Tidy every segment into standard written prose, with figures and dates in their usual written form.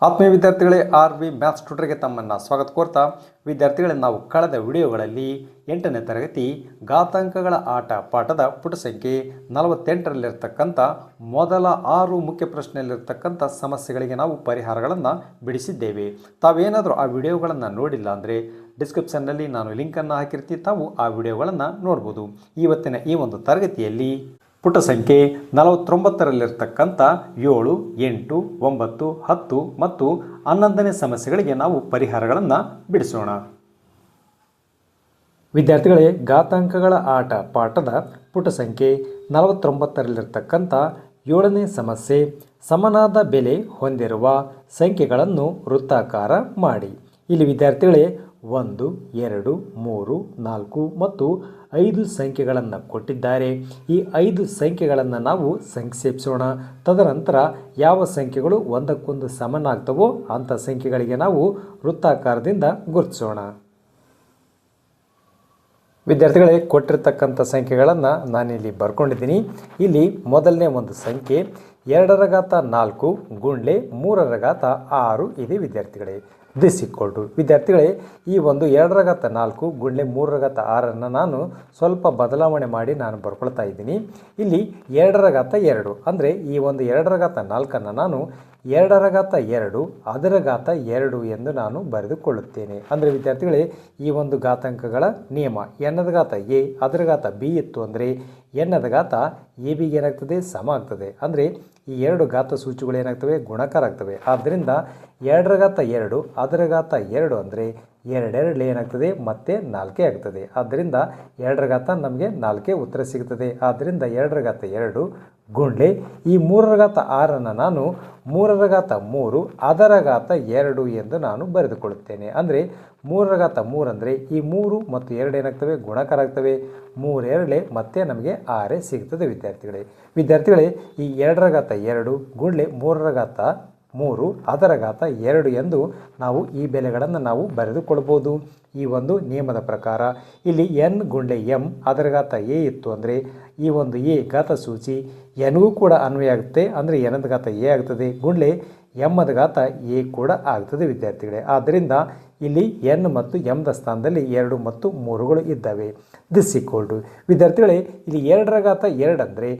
ಆತ್ಮೀಯ ವಿದ್ಯಾರ್ಥಿಗಳೇ, R V maths ಟ್ಯೂಟರ್ಗೆ ತಮ್ಮನ್ನು ಸ್ವಾಗತ ಕೋರ್ತಾ ವಿದ್ಯಾರ್ಥಿಗಳೇ, ನಾವು ಕಳೆದ ವಿಡಿಯೋಗಳಲ್ಲಿ 8ನೇ ತರಗತಿ ಘಾತಾಂಕಗಳ ಆಟ ಪಾಠದ ಪುಟ ಸಂಖ್ಯೆ 48ರಲ್ಲಿರ್ತಕ್ಕಂಥ ಮೊದಲ 6 ಮುಖ್ಯ ಪ್ರಶ್ನೆಯಲ್ಲಿರ್ತಕ್ಕಂಥ ಸಮಸ್ಯೆಗಳಿಗೆ ನಾವು ಪರಿಹಾರಗಳನ್ನು ಬಿಡಿಸಿದ್ದೇವೆ. ತಾವೇನಾದರೂ ಆ ವಿಡಿಯೋಗಳನ್ನು ನೋಡಿಲ್ಲ ಅಂದರೆ ಡಿಸ್ಕ್ರಿಪ್ಷನ್ನಲ್ಲಿ ನಾನು ಲಿಂಕನ್ನು ಹಾಕಿರ್ತೀನಿ, ತಾವು ಆ ವಿಡಿಯೋಗಳನ್ನು ನೋಡ್ಬೋದು. ಇವತ್ತಿನ ಈ ಒಂದು ತರಗತಿಯಲ್ಲಿ ಪುಟ ಸಂಖ್ಯೆ 49ರಲ್ಲಿರ್ತಕ್ಕಂಥ 7, 8, 9, 10 ಮತ್ತು 11ನೇ ಸಮಸ್ಯೆಗಳಿಗೆ ನಾವು ಪರಿಹಾರಗಳನ್ನು ಬಿಡಿಸೋಣ. ವಿದ್ಯಾರ್ಥಿಗಳೇ, ಘಾತಾಂಕಗಳ ಆಟ ಪಾಠದ ಪುಟ ಸಂಖ್ಯೆ 49ರಲ್ಲಿರ್ತಕ್ಕಂಥ 7ನೇ ಸಮಸ್ಯೆ, ಸಮನಾದ ಬೆಲೆ ಹೊಂದಿರುವ ಸಂಖ್ಯೆಗಳನ್ನು ವೃತ್ತಾಕಾರ ಮಾಡಿ. ಇಲ್ಲಿ ವಿದ್ಯಾರ್ಥಿಗಳೇ 1, 2, 3, 4 ಮತ್ತು 5 ಸಂಖ್ಯೆಗಳನ್ನು ಕೊಟ್ಟಿದ್ದಾರೆ. ಈ 5 ಸಂಖ್ಯೆಗಳನ್ನು ನಾವು ಸಂಕ್ಷೇಪಿಸೋಣ. ತದನಂತರ ಯಾವ ಸಂಖ್ಯೆಗಳು ಒಂದಕ್ಕೊಂದು ಸಮನಾಗ್ತವೋ ಅಂಥ ಸಂಖ್ಯೆಗಳಿಗೆ ನಾವು ವೃತ್ತಾಕಾರದಿಂದ ಗುರುತಿಸೋಣ. ವಿದ್ಯಾರ್ಥಿಗಳೇ, ಕೊಟ್ಟಿರ್ತಕ್ಕಂಥ ಸಂಖ್ಯೆಗಳನ್ನು ನಾನಿಲ್ಲಿ ಬರ್ಕೊಂಡಿದ್ದೀನಿ. ಇಲ್ಲಿ ಮೊದಲನೇ ಒಂದು ಸಂಖ್ಯೆ 2^4 ಗುಂಡ್ಲೆ 3^6 ಇದೆ ವಿದ್ಯಾರ್ಥಿಗಳೇ. ದಿಸ್ ಈಕ್ವಲ್ ಟು ವಿದ್ಯಾರ್ಥಿಗಳೇ, ಈ ಒಂದು 2^4 ಗುಂಡ್ಲೆ 3^6 ನಾನು ಸ್ವಲ್ಪ ಬದಲಾವಣೆ ಮಾಡಿ ನಾನು ಬರ್ಕೊಳ್ತಾ ಇದ್ದೀನಿ. ಇಲ್ಲಿ 2^2 ಅಂದರೆ ಈ ಒಂದು 2^4 ನಾನು 2^2 ಅದರ ಘಾತ 2 ಎಂದು ನಾನು ಬರೆದುಕೊಳ್ಳುತ್ತೇನೆ. ಅಂದರೆ ವಿದ್ಯಾರ್ಥಿಗಳೇ, ಈ ಒಂದು ಘಾತಾಂಕಗಳ ನಿಯಮ ಎನ್ನದ ಘಾತ ಎ ಅದರ ಘಾತ ಬಿ ಇತ್ತು ಅಂದರೆ ಎನ್ನದ ಘಾತ ಎ ಬಿಗೆ ಏನಾಗ್ತದೆ, ಸಮ ಆಗ್ತದೆ. ಅಂದರೆ ಈ 2 ಘಾತ ಸೂಚಿಗಳು ಏನಾಗ್ತವೆ, ಗುಣಕಾರ ಆಗ್ತವೆ. ಆದ್ದರಿಂದ 2^2 ಅದರ ಘಾತ 2 ಅಂದರೆ 2 ಏನಾಗ್ತದೆ, ಮತ್ತೆ 4 ಆಗ್ತದೆ. ಆದ್ದರಿಂದ 2 ನಮಗೆ 4 ಉತ್ತರ ಸಿಗ್ತದೆ. ಆದ್ದರಿಂದ 2^2 ಗುಂಡ್ಲೆ ಈ 3^6 ನಾನು 3^3 ಅದರ ಘಾತ 2 ಎಂದು ನಾನು ಬರೆದುಕೊಳ್ಳುತ್ತೇನೆ. ಅಂದರೆ 3^3 ಅಂದರೆ ಈ 3 ಮತ್ತು 2 ಏನಾಗ್ತವೆ, ಗುಣಕಾರ ಆಗ್ತವೆ. 3 ಮತ್ತೆ ನಮಗೆ 6 ಸಿಗ್ತದೆ ವಿದ್ಯಾರ್ಥಿಗಳೇ. ಈ 2^2 ಗುಂಡ್ಲೆ 3^3 ಅದರ ಘಾತ 2 ಎಂದು ನಾವು ಈ ಬೆಲೆಗಳನ್ನು ನಾವು ಬರೆದುಕೊಳ್ಬೋದು. ಈ ಒಂದು ನಿಯಮದ ಪ್ರಕಾರ ಇಲ್ಲಿ n ಗುಂಡ್ಲೆ m ಅದರ ಘಾತ a ಇತ್ತು ಅಂದರೆ ಈ ಒಂದು a ಘಾತ ಸೂಚಿ nಗೂ ಕೂಡ ಅನ್ವಯ ಆಗುತ್ತೆ. ಅಂದರೆ nದ ಘಾತ a ಆಗ್ತದೆ ಗುಂಡ್ಲೆ mದ ಘಾತ a ಕೂಡ ಆಗ್ತದೆ ವಿದ್ಯಾರ್ಥಿಗಳೇ. ಆದ್ದರಿಂದ ಇಲ್ಲಿ n ಮತ್ತು mದ ಸ್ಥಾನದಲ್ಲಿ 2 ಮತ್ತು 3ಗಳು ಇದ್ದಾವೆ. ದಿಸ್ ಈಕ್ವಲ್ ಟು ವಿದ್ಯಾರ್ಥಿಗಳೇ, ಇಲ್ಲಿ 2^2 ಅಂದರೆ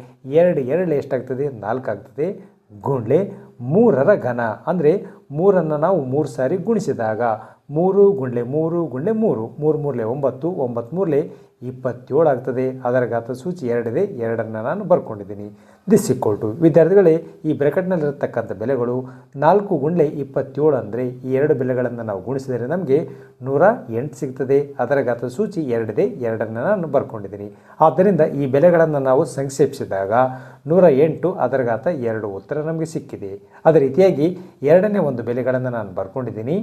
2 ಎಷ್ಟಾಗ್ತದೆ, 4 ಆಗ್ತದೆ ಗುಂಡ್ಲೆ 3ರ ಘನ ಅಂದರೆ 3ಅನ್ನು ನಾವು 3 ಸಾರಿ ಗುಣಿಸಿದಾಗ 3 ಗುಂಡ್ಲೆ 3 ಗುಂಡ್ಲೆ 3 3 3 9 9 27 ಆಗ್ತದೆ. ಅದರ ಘಾತ ಸೂಚಿ 2 ಇದೆ, 2ಅನ್ನು ನಾನು ಬರ್ಕೊಂಡಿದ್ದೀನಿ. ದಿಸ್ ಈಕ್ವಲ್ ಟು ವಿದ್ಯಾರ್ಥಿಗಳೇ, ಈ ಬ್ರ್ಯಾಕೆಟ್ನಲ್ಲಿರತಕ್ಕಂಥ ಬೆಲೆಗಳು 4 ಗುಂಡ್ಲೆ 27 ಅಂದರೆ ಈ 2 ಬೆಲೆಗಳನ್ನು ನಾವು ಗುಣಿಸಿದರೆ ನಮಗೆ 108 ಸಿಗ್ತದೆ. ಅದರ ಘಾತ ಸೂಚಿ 2 ಇದೆ, 2ಅನ್ನು ನಾನು ಬರ್ಕೊಂಡಿದ್ದೀನಿ. ಆದ್ದರಿಂದ ಈ ಬೆಲೆಗಳನ್ನು ನಾವು ಸಂಕ್ಷೇಪಿಸಿದಾಗ 108 ಅದರ ಘಾತ 2 ಉತ್ತರ ನಮಗೆ ಸಿಕ್ಕಿದೆ. ಅದೇ ರೀತಿಯಾಗಿ 2ನೇ ಒಂದು ಬೆಲೆಗಳನ್ನು ನಾನು ಬರ್ಕೊಂಡಿದ್ದೀನಿ.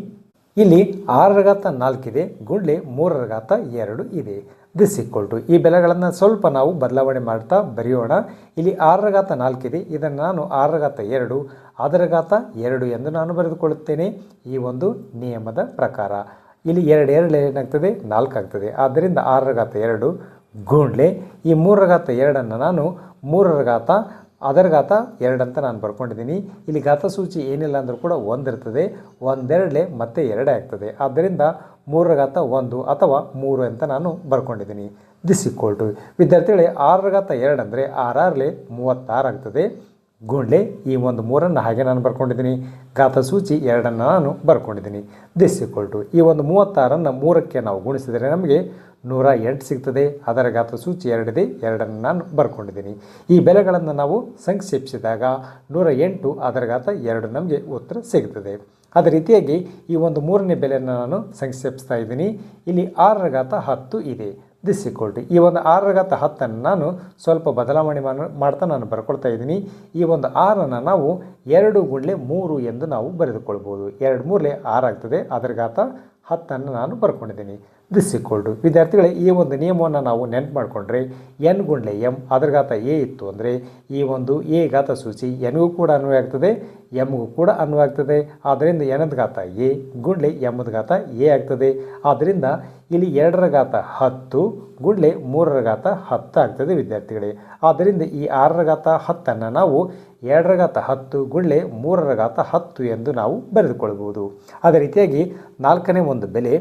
ಇಲ್ಲಿ 6^4 ಇದೆ ಗುಂಡ್ಲೆ 3^2 ಇದೆ. ದಿಸ್ ಈಕ್ವಲ್ ಟು ಈ ಬೆಲೆಗಳನ್ನು ಸ್ವಲ್ಪ ನಾವು ಬದಲಾವಣೆ ಮಾಡ್ತಾ ಬರೆಯೋಣ. ಇಲ್ಲಿ 6^4 ಇದೆ, ಇದನ್ನು ನಾನು 6^2 ಅದರ ಘಾತ 2 ಎಂದು ನಾನು ಬರೆದುಕೊಳ್ಳುತ್ತೇನೆ. ಈ ಒಂದು ನಿಯಮದ ಪ್ರಕಾರ ಇಲ್ಲಿ 2 ಏನಾಗ್ತದೆ, 4 ಆಗ್ತದೆ. ಆದ್ದರಿಂದ 6^2 ಗುಂಡ್ಲೆ ಈ 3^2 ನಾನು 3 ಅದರ ಘಾತ 2 ಅಂತ ನಾನು ಬರ್ಕೊಂಡಿದ್ದೀನಿ. ಇಲ್ಲಿ ಘಾತ ಸೂಚಿ ಏನಿಲ್ಲ ಅಂದರೂ ಕೂಡ 1 ಇರ್ತದೆ. 1 ಮತ್ತೆ 2 ಆಗ್ತದೆ. ಆದ್ದರಿಂದ 3^1 ಅಥವಾ 3 ಅಂತ ನಾನು ಬರ್ಕೊಂಡಿದ್ದೀನಿ. ದಿಸ್ ಈಕ್ವಲ್ ಟು ವಿದ್ಯಾರ್ಥಿಗಳೇ, 6^2 ಅಂದರೆ 6 36 ಆಗ್ತದೆ ಗುಂಡ್ಲೆ ಈ ಒಂದು 3ಅನ್ನು ಹಾಗೆ ನಾನು ಬರ್ಕೊಂಡಿದ್ದೀನಿ. ಘಾತ ಸೂಚಿ 2ಅನ್ನು ನಾನು ಬರ್ಕೊಂಡಿದ್ದೀನಿ. ದಿಸ್ ಈಕ್ವಲ್ ಟು ಈ ಒಂದು 36ಅನ್ನು 3ಕ್ಕೆ ನಾವು ಗುಣಿಸಿದರೆ ನಮಗೆ 108 ಸಿಗ್ತದೆ. ಅದರ ಘಾತ ಸೂಚಿ 2 ಇದೆ, 2ಅನ್ನು ನಾನು ಬರ್ಕೊಂಡಿದ್ದೀನಿ. ಈ ಬೆಲೆಗಳನ್ನು ನಾವು ಸಂಕ್ಷೇಪಿಸಿದಾಗ 108 ಅದರ ಘಾತ 2 ನಮಗೆ ಉತ್ತರ ಸಿಗ್ತದೆ. ಅದೇ ರೀತಿಯಾಗಿ ಈ ಒಂದು 3ನೇ ಬೆಲೆಯನ್ನು ನಾನು ಸಂಕ್ಷೇಪಿಸ್ತಾ ಇದ್ದೀನಿ. ಇಲ್ಲಿ 6^10 ಇದೆ. ದಿಸ್ ಈಕ್ವಲ್ ಟು ಈ ಒಂದು 6^10 ನಾನು ಸ್ವಲ್ಪ ಬದಲಾವಣೆ ಮಾಡ್ತಾ ನಾನು ಬರ್ಕೊಳ್ತಾ ಇದ್ದೀನಿ. ಈ ಒಂದು 6ಅನ್ನು ನಾವು 2 ಗುಂಡ್ಲೆ 3 ಎಂದು ನಾವು ಬರೆದುಕೊಳ್ಬೋದು. 2 3 6 ಆಗ್ತದೆ. ಅದರ ಘಾತ 10 ನಾನು ಬರ್ಕೊಂಡಿದ್ದೀನಿ. ದಿಸ್ ಈಕ್ವಲ್ ಟು ವಿದ್ಯಾರ್ಥಿಗಳೇ ಈ ಒಂದು ನಿಯಮವನ್ನು ನಾವು ನೆನಪು ಮಾಡಿಕೊಂಡ್ರೆ ಎನ್ ಗುಂಡ್ಲೆ ಎಮ್ ಅದರ ಘಾತ ಎ ಇತ್ತು ಅಂದರೆ ಈ ಒಂದು ಎ ಘಾತ ಸೂಚಿ ಎನ್ಗೂ ಕೂಡ ಅನ್ವಯ ಆಗ್ತದೆ ಎಮ್ಗೂ ಕೂಡ ಅನ್ವಯ ಆಗ್ತದೆ. ಆದ್ದರಿಂದ ಎನದ ಘಾತ ಎ ಗುಂಡ್ಲೆ ಎಮ್ಮದ ಘಾತ ಎ ಆಗ್ತದೆ. ಆದ್ದರಿಂದ ಇಲ್ಲಿ 2ರ ಘಾತ 10 ಗುಂಡ್ಲೆ 3ರ ಘಾತ 10 ಆಗ್ತದೆ ವಿದ್ಯಾರ್ಥಿಗಳೇ. ಆದ್ದರಿಂದ ಈ 6ರ ಘಾತ 10 ನಾವು 2ರ ಘಾತ 10 ಗುಂಡ್ಲೆ 3ರ ಘಾತ 10 ಎಂದು ನಾವು ಬರೆದುಕೊಳ್ಳಬಹುದು. ಅದೇ ರೀತಿಯಾಗಿ 4ನೇ ಒಂದು ಬೆಲೆ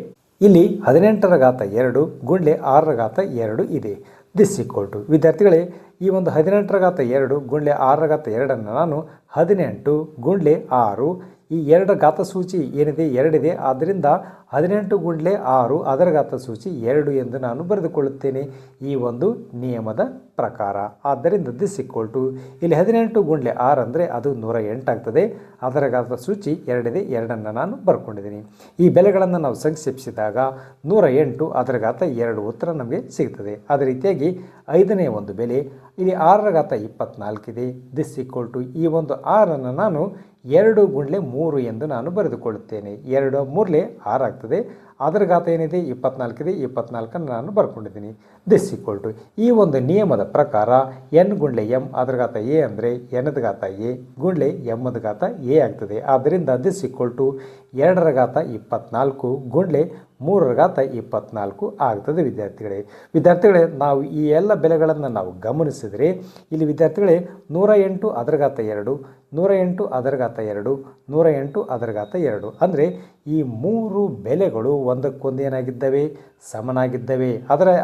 ಇಲ್ಲಿ 18ರ ಘಾತ 2 ಗುಂಡ್ಲೆ 6ರ ಘಾತ 2 ಇದೆ. ದಿಸ್ ಈಕ್ವಲ್ ಟು ವಿದ್ಯಾರ್ಥಿಗಳೇ ಈ ಒಂದು 18ರ ಘಾತ 2 ಗುಂಡ್ಲೆ 6ರ ಘಾತ 2 ನಾನು 18 ಗುಂಡ್ಲೆ 6 ಈ 2 ಘಾತ ಸೂಚಿ ಏನಿದೆ 2 ಇದೆ. ಆದ್ದರಿಂದ 18 ಗುಂಡ್ಲೆ 6 ಅದರ ಘಾತ ಸೂಚಿ 2 ಎಂದು ನಾನು ಬರೆದುಕೊಳ್ಳುತ್ತೇನೆ ಈ ಒಂದು ನಿಯಮದ ಪ್ರಕಾರ. ಆದ್ದರಿಂದ ದಿಸ್ ಈಕ್ವಲ್ ಟು ಇಲ್ಲಿ 18 ಗುಂಡ್ಲೆ 6 ಅಂದರೆ ಅದು 108 ಆಗ್ತದೆ. ಅದರ ಘಾತ ಸೂಚಿ 2 ಇದೆ, 2 ನಾನು ಬರ್ಕೊಂಡಿದ್ದೀನಿ. ಈ ಬೆಲೆಗಳನ್ನು ನಾವು ಸಂಕ್ಷೇಪಿಸಿದಾಗ 108 ಅದರ ಘಾತ 2 ಉತ್ತರ ನಮಗೆ ಸಿಗ್ತದೆ. ಅದೇ ರೀತಿಯಾಗಿ 5ನೇ ಒಂದು ಬೆಲೆ ಇಲ್ಲಿ 6ರ ಘಾತ 24 ಇದೆ. ದಿಸ್ ಈಕ್ವಲ್ ಟು ಈ ಒಂದು 6ಅನ್ನು ನಾನು 2 ಗುಂಡ್ಲೆ 3 ಎಂದು ನಾನು ಬರೆದುಕೊಳ್ಳುತ್ತೇನೆ. 2 3 6 ಆಗ್ತದೆ. ಅದರ ಘಾತ ಏನಿದೆ 24 ಇದೆ, 24ಅನ್ನು ನಾನು ಬರ್ಕೊಂಡಿದ್ದೀನಿ. ದಿಸ್ ಈಕ್ವಲ್ ಟು ಈ ಒಂದು ನಿಯಮದ ಪ್ರಕಾರ ಎನ್ ಗುಂಡ್ಲೆ ಎಮ್ ಅದರ ಘಾತ ಎ ಅಂದರೆ ಎನದ ಘಾತ ಎ ಗುಂಡ್ಲೆ ಎಮ್ಮದ ಘಾತ ಎ ಆಗ್ತದೆ. ಆದ್ದರಿಂದ ದಿಸ್ ಈಕ್ವಲ್ ಟು 2ರ ಘಾತ 24 ಗುಂಡ್ಲೆ 3ರ ಘಾತ 24 ಆಗ್ತದೆ ವಿದ್ಯಾರ್ಥಿಗಳೇ. ನಾವು ಈ ಎಲ್ಲ ಬೆಲೆಗಳನ್ನು ನಾವು ಗಮನಿಸಿದರೆ ಇಲ್ಲಿ ವಿದ್ಯಾರ್ಥಿಗಳೇ 108 ಅದರ ಘಾತ 2 108 ಅದರ ಘಾತ 2 108 ಅದರ ಘಾತ 2 ಅಂದರೆ ಈ 3 ಬೆಲೆಗಳು ಒಂದಕ್ಕೊಂದು ಏನಾಗಿದ್ದಾವೆ ಸಮನಾಗಿದ್ದಾವೆ.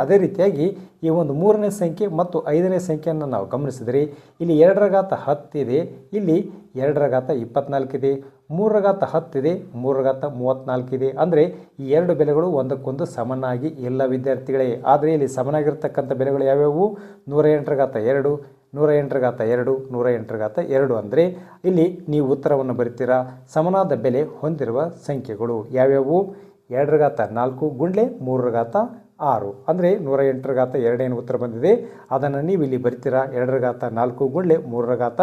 ಅದೇ ರೀತಿಯಾಗಿ ಈ ಒಂದು 3ನೇ ಸಂಖ್ಯೆ ಮತ್ತು 5ನೇ ಸಂಖ್ಯೆಯನ್ನು ನಾವು ಗಮನಿಸಿದರೆ ಇಲ್ಲಿ 2ರ ಘಾತ 10 ಇದೆ, ಇಲ್ಲಿ 2ರ ಘಾತ 24 ಇದೆ, 3ರ ಘಾತ 10 ಇದೆ, 3ರ ಘಾತ 34 ಇದೆ. ಅಂದರೆ ಈ 2 ಬೆಲೆಗಳು ಒಂದಕ್ಕೊಂದು ಸಮನಾಗಿ ಇಲ್ಲ ವಿದ್ಯಾರ್ಥಿಗಳೇ. ಆದರೆ ಇಲ್ಲಿ ಸಮನಾಗಿರ್ತಕ್ಕಂಥ ಬೆಲೆಗಳು ಯಾವ್ಯಾವು 108ರ ಘಾತ 2 108ರ ಘಾತ 2 108ರ ಘಾತ 2 ಅಂದರೆ ಇಲ್ಲಿ ನೀವು ಉತ್ತರವನ್ನು ಬರಿತೀರಾ. ಸಮನಾದ ಬೆಲೆ ಹೊಂದಿರುವ ಸಂಖ್ಯೆಗಳು ಯಾವ್ಯಾವು 2ರ ಘಾತ 4 ಗುಂಡ್ಲೆ 3ರ ಘಾತ 6 ಅಂದರೆ 108ರ ಘಾತ 2 ಏನು ಉತ್ತರ ಬಂದಿದೆ ಅದನ್ನು ನೀವು ಇಲ್ಲಿ ಬರ್ತೀರಾ 2ರ ಘಾತ 4 ಗುಂಡ್ಲೆ 3ರ ಘಾತ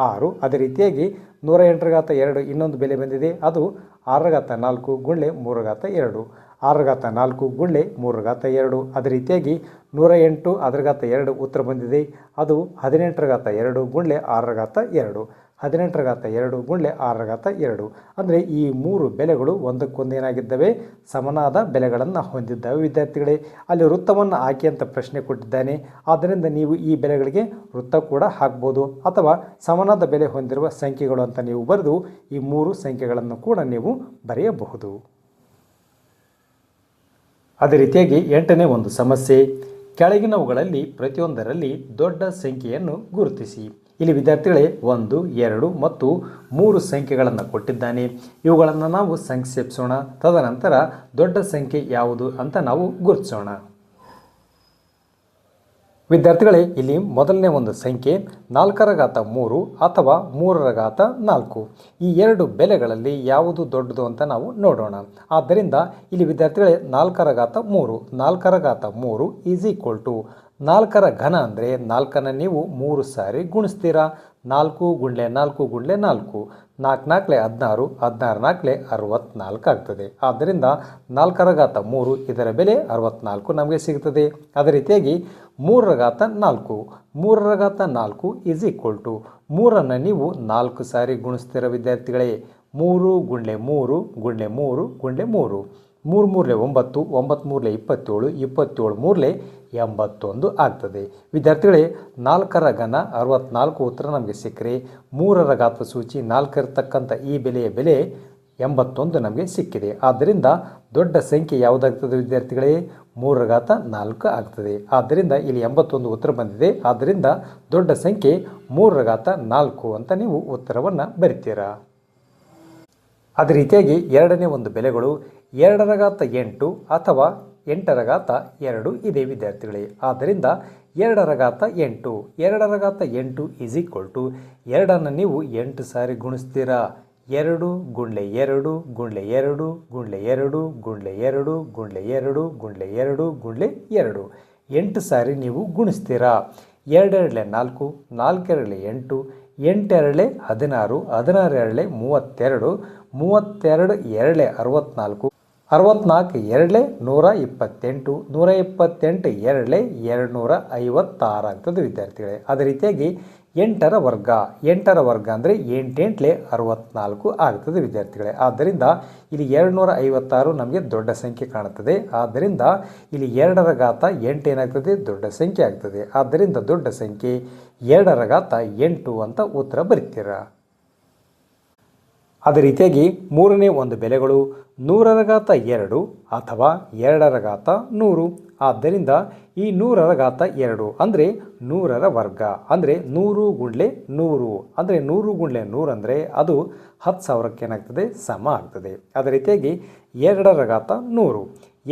6. ಅದೇ ರೀತಿಯಾಗಿ 108ರ ಘಾತ 2 ಇನ್ನೊಂದು ಬೆಲೆ ಬಂದಿದೆ ಅದು 6ರ ಘಾತ 4 ಗುಂಡ್ಲೆ 3ರ ಘಾತ 2 6ರ ಘಾತ 4 ಗುಂಡ್ಲೆ 3ರ ಘಾತ 2. ಅದೇ ರೀತಿಯಾಗಿ 108 ಅದರ ಘಾತ 2 ಉತ್ತರ ಬಂದಿದೆ ಅದು 18ರ ಘಾತ 2 ಗುಂಡ್ಲೆ 6ರ ಘಾತ 2 18ರ ಘಾತ 2 ಗುಂಡ್ಲೆ 6ರ ಘಾತ 2 ಅಂದರೆ ಈ 3 ಬೆಲೆಗಳು ಒಂದಕ್ಕೊಂದು ಏನಾಗಿದ್ದಾವೆ ಸಮನಾದ ಬೆಲೆಗಳನ್ನು ಹೊಂದಿದ್ದಾವೆ ವಿದ್ಯಾರ್ಥಿಗಳೇ. ಅಲ್ಲಿ ವೃತ್ತವನ್ನು ಹಾಕಿ ಅಂತ ಪ್ರಶ್ನೆ ಕೊಟ್ಟಿದ್ದಾನೆ. ಆದ್ದರಿಂದ ನೀವು ಈ ಬೆಲೆಗಳಿಗೆ ವೃತ್ತ ಕೂಡ ಹಾಕ್ಬೋದು ಅಥವಾ ಸಮನಾದ ಬೆಲೆ ಹೊಂದಿರುವ ಸಂಖ್ಯೆಗಳು ಅಂತ ನೀವು ಬರೆದು ಈ 3 ಸಂಖ್ಯೆಗಳನ್ನು ಕೂಡ ನೀವು ಬರೆಯಬಹುದು. ಅದೇ ರೀತಿಯಾಗಿ 8ನೇ ಒಂದು ಸಮಸ್ಯೆ ಕೆಳಗಿನವುಗಳಲ್ಲಿ ಪ್ರತಿಯೊಂದರಲ್ಲಿ ದೊಡ್ಡ ಸಂಖ್ಯೆಯನ್ನು ಗುರುತಿಸಿ. ಇಲ್ಲಿ ವಿದ್ಯಾರ್ಥಿಗಳೇ 1 2 ಮತ್ತು 3 ಸಂಖ್ಯೆಗಳನ್ನು ಕೊಟ್ಟಿದ್ದಾನೆ. ಇವುಗಳನ್ನು ನಾವು ಸಂಕ್ಷೇಪಿಸೋಣ. ತದನಂತರ ದೊಡ್ಡ ಸಂಖ್ಯೆ ಯಾವುದು ಅಂತ ನಾವು ಗುರುತಿಸೋಣ. ವಿದ್ಯಾರ್ಥಿಗಳೇ ಇಲ್ಲಿ ಮೊದಲನೇ ಒಂದು ಸಂಖ್ಯೆ 4ರ ಘಾತ 3 ಅಥವಾ 3ರ ಘಾತ 4. ಈ 2 ಬೆಲೆಗಳಲ್ಲಿ ಯಾವುದು ದೊಡ್ಡದು ಅಂತ ನಾವು ನೋಡೋಣ. ಆದ್ದರಿಂದ ಇಲ್ಲಿ ವಿದ್ಯಾರ್ಥಿಗಳೇ 4ರ ಘಾತ 3 4ರ ಘಾತ 3 ಈಸ್ ಈಕ್ವಲ್ ಟು 4ರ ಘನ ಅಂದರೆ 4ಅನ್ನು ನೀವು 3 ಸಾರಿ ಗುಣಿಸ್ತೀರಾ. 4 ಗುಂಡ್ಲೆ 4 ಗುಂಡ್ಲೆ 4 4 4 16 16 4 64 ಆಗ್ತದೆ. ಆದ್ದರಿಂದ 4ರ ಘಾತ 3 ಇದರ ಬೆಲೆ 64 ನಮಗೆ ಸಿಗ್ತದೆ. ಅದೇ ರೀತಿಯಾಗಿ 3ರ ಘಾತ 4 3ರ ಘಾತ 4 ಈಸ್ ಈಕ್ವಲ್ ಟು 3ಅನ್ನು ನೀವು 4 ಸಾರಿ ಗುಣಿಸ್ತೀರ ವಿದ್ಯಾರ್ಥಿಗಳೇ. 3 ಗುಂಡ್ಲೆ 3 ಗುಂಡ್ಲೆ 3 ಗುಂಡ್ಲೆ 3 3 3 9 9 3 27 27 3 81 ಆಗ್ತದೆ ವಿದ್ಯಾರ್ಥಿಗಳೇ. 4ರ ಘನ 64 ಉತ್ತರ ನಮಗೆ ಸಿಕ್ಕರೆ 3ರ ಘಾತ ಸೂಚಿ 4 ಇರತಕ್ಕಂಥ ಈ ಬೆಲೆಯ ಬೆಲೆ 81 ನಮಗೆ ಸಿಕ್ಕಿದೆ. ಆದ್ದರಿಂದ ದೊಡ್ಡ ಸಂಖ್ಯೆ ಯಾವುದಾಗ್ತದೆ ವಿದ್ಯಾರ್ಥಿಗಳೇ 3ರ ಘಾತ 4 ಆಗ್ತದೆ. ಆದ್ದರಿಂದ ಇಲ್ಲಿ 81 ಉತ್ತರ ಬಂದಿದೆ. ಆದ್ದರಿಂದ ದೊಡ್ಡ ಸಂಖ್ಯೆ 3ರ ಘಾತ 4 ಅಂತ ನೀವು ಉತ್ತರವನ್ನು ಬರಿತೀರಾ. ಅದೇ ರೀತಿಯಾಗಿ 2ನೇ ಒಂದು ಬೆಲೆಗಳು 2ರ ಘಾತ 8 ಅಥವಾ 8ರ ಘಾತ 2 ಇದೆ ವಿದ್ಯಾರ್ಥಿಗಳೇ. ಆದ್ದರಿಂದ 2ರ ಘಾತ 8 2ರ ಘಾತ 8 ಈಸ್ ಈಕ್ವಲ್ ಟು 2ಅನ್ನು ನೀವು 8 ಸಾರಿ ಗುಣಿಸ್ತೀರಾ. 2 ಗುಂಡ್ಲೆ 2 ಗುಂಡ್ಲೆ 2 ಗುಂಡ್ಲೆ 2 ಗುಂಡ್ಲೆ 2 ಗುಂಡ್ಲೆ 2 ಗುಂಡ್ಲೆ 2 ಗುಂಡ್ಲೆ 2 8 ಸಾರಿ ನೀವು ಗುಣಿಸ್ತೀರಾ. 2 2 4 4 2 8 8 2 16 16 2 32 32 2 64 64 ಎರಡಲೇ 128, 128 ಎರಡಲೇ 256 ಆಗ್ತದೆ ವಿದ್ಯಾರ್ಥಿಗಳೇ. ಅದೇ ರೀತಿಯಾಗಿ 8ರ ವರ್ಗ ಅಂದರೆ 8 64 ಆಗ್ತದೆ ವಿದ್ಯಾರ್ಥಿಗಳೇ. ಆದ್ದರಿಂದ ಇಲ್ಲಿ 256 ನಮಗೆ ದೊಡ್ಡ ಸಂಖ್ಯೆ ಕಾಣುತ್ತದೆ. ಆದ್ದರಿಂದ ಇಲ್ಲಿ 2ರ ಘಾತ 8 ಏನಾಗ್ತದೆ, ದೊಡ್ಡ ಸಂಖ್ಯೆ ಆಗ್ತದೆ. ಆದ್ದರಿಂದ ದೊಡ್ಡ ಸಂಖ್ಯೆ 2ರ ಘಾತ 8 ಅಂತ ಉತ್ತರ ಬರೀತೀರಾ. ಅದೇ ರೀತಿಯಾಗಿ ಮೂರನೇ ಒಂದು ಬೆಲೆಗಳು 100ರ ಘಾತ 2 ಅಥವಾ 2ರ ಘಾತ 100. ಆದ್ದರಿಂದ ಈ 100ರ ಘಾತ 2 ಅಂದರೆ 100ರ ವರ್ಗ ಅಂದರೆ 100 ಗುಂಡ್ಲೆ 100 ಅಂದರೆ 100 ಗುಂಡ್ಲೆ 100 ಅಂದರೆ ಅದು 10,000ಕ್ಕೆ ಏನಾಗ್ತದೆ, ಸಮ ಆಗ್ತದೆ. ಅದೇ ರೀತಿಯಾಗಿ 2ರ ಘಾತ 100,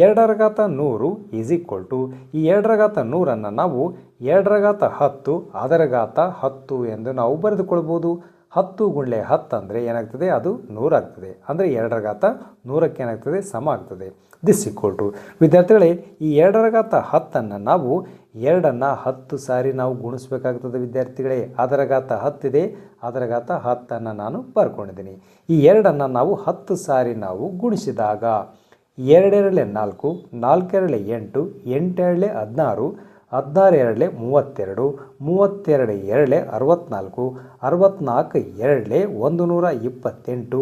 2ರ ಘಾತ 100 ಈಸ್ ಈಕ್ವಲ್ ಟು ಈ 2ರ ಘಾತ 100ಅನ್ನು ನಾವು 2ರ ಘಾತ 10 ಅದರ ಘಾತ 10 ಎಂದು ನಾವು ಬರೆದುಕೊಳ್ಬೋದು. 10 ಗುಂಡ್ಲೆ 10 ಅಂದರೆ ಏನಾಗ್ತದೆ, ಅದು 100 ಆಗ್ತದೆ. ಅಂದರೆ 2ರ ಘಾತ 100ಕ್ಕೆ ಏನಾಗ್ತದೆ, ಸಮ ಆಗ್ತದೆ. ದಿಸ್ ಈಕ್ವಲ್ ಟು ವಿದ್ಯಾರ್ಥಿಗಳೇ ಈ 2ರ ಘಾತ 10ಅನ್ನು ನಾವು 2ಅನ್ನು 10 ಸಾರಿ ನಾವು ಗುಣಿಸ್ಬೇಕಾಗ್ತದೆ ವಿದ್ಯಾರ್ಥಿಗಳೇ. ಅದರ ಘಾತ 10 ಇದೆ, ಅದರ ಘಾತ 10ಅನ್ನು ನಾನು ಬರ್ಕೊಂಡಿದ್ದೀನಿ. ಈ 2ಅನ್ನು ನಾವು 10 ಸಾರಿ ನಾವು ಗುಣಿಸಿದಾಗ 2 2 4, 4 2 8, 8 2 16, 16 2 32, 32 2 64, 64 2 128, 128 2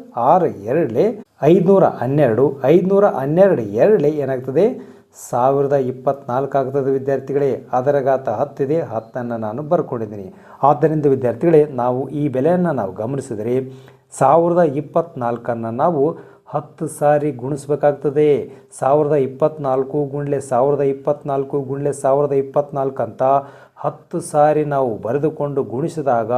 256, 256 2 512, 512 2 ಏನಾಗ್ತದೆ, 1024 ಆಗ್ತದೆ ವಿದ್ಯಾರ್ಥಿಗಳೇ. ಅದರ ಘಾತ 10 ಇದೆ, 10ಅನ್ನು ನಾನು ಬರ್ಕೊಂಡಿದ್ದೀನಿ. ಆದ್ದರಿಂದ ವಿದ್ಯಾರ್ಥಿಗಳೇ ನಾವು ಈ ಬೆಲೆಯನ್ನು ನಾವು ಗಮನಿಸಿದರೆ 1024ಅನ್ನು ನಾವು 10 ಸಾರಿ ಗುಣಿಸ್ಬೇಕಾಗ್ತದೆ. 1024 ಗುಂಡ್ಲೆ 1024 ಗುಂಡ್ಲೆ 1024 ಅಂತ 10 ಸಾರಿ ನಾವು ಬರೆದುಕೊಂಡು ಗುಣಿಸಿದಾಗ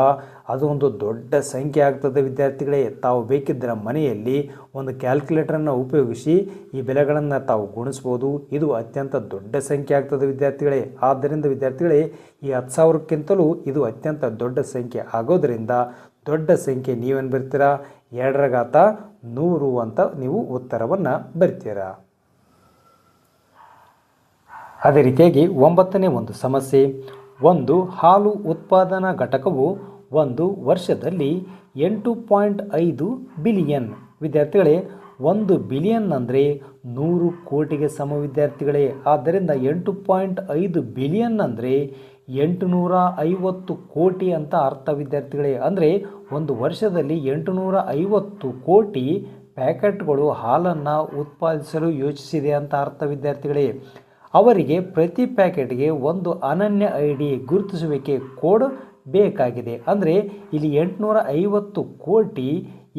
ಅದು ಒಂದು ದೊಡ್ಡ ಸಂಖ್ಯೆ ಆಗ್ತದೆ ವಿದ್ಯಾರ್ಥಿಗಳೇ. ತಾವು ಬೇಕಿದ್ದರೆ ಮನೆಯಲ್ಲಿ ಒಂದು ಕ್ಯಾಲ್ಕುಲೇಟರನ್ನು ಉಪಯೋಗಿಸಿ ಈ ಬೆಲೆಗಳನ್ನು ತಾವು ಗುಣಿಸ್ಬೋದು. ಇದು ಅತ್ಯಂತ ದೊಡ್ಡ ಸಂಖ್ಯೆ ಆಗ್ತದೆ ವಿದ್ಯಾರ್ಥಿಗಳೇ. ಆದ್ದರಿಂದ ವಿದ್ಯಾರ್ಥಿಗಳೇ ಈ 10,000ಕ್ಕಿಂತಲೂ ಇದು ಅತ್ಯಂತ ದೊಡ್ಡ ಸಂಖ್ಯೆ ಆಗೋದರಿಂದ ದೊಡ್ಡ ಸಂಖ್ಯೆ ನೀವೇನು ಬರ್ತೀರಾ, 2ರ ಘಾತ 100 ಅಂತ ನೀವು ಉತ್ತರವನ್ನು ಬರ್ತೀರಾ. ಅದೇ ರೀತಿಯಾಗಿ 9ನೇ ಒಂದು ಸಮಸ್ಯೆ. ಒಂದು ಹಾಲು ಉತ್ಪಾದನಾ ಘಟಕವು ಒಂದು ವರ್ಷದಲ್ಲಿ 8.5 ಬಿಲಿಯನ್. ವಿದ್ಯಾರ್ಥಿಗಳೇ 1 ಬಿಲಿಯನ್ ಅಂದರೆ 100 ಕೋಟಿಗೆ ಸಮ ವಿದ್ಯಾರ್ಥಿಗಳೇ. ಆದ್ದರಿಂದ 8.5 ಬಿಲಿಯನ್ ಅಂದರೆ 850 ಕೋಟಿ ಅಂತ ಅರ್ಥ ವಿದ್ಯಾರ್ಥಿಗಳೇ. ಅಂದರೆ ಒಂದು ವರ್ಷದಲ್ಲಿ 850 ಕೋಟಿ ಪ್ಯಾಕೆಟ್ಗಳು ಹಾಲನ್ನು ಉತ್ಪಾದಿಸಲು ಯೋಚಿಸಿದೆ ಅಂತ ಅರ್ಥ ವಿದ್ಯಾರ್ಥಿಗಳೇ. ಅವರಿಗೆ ಪ್ರತಿ ಪ್ಯಾಕೆಟ್ಗೆ ಒಂದು ಅನನ್ಯ ID ಗುರುತಿಸುವಿಕೆ ಕೋಡ್ ಬೇಕಾಗಿದೆ. ಅಂದರೆ ಇಲ್ಲಿ 850 ಕೋಟಿ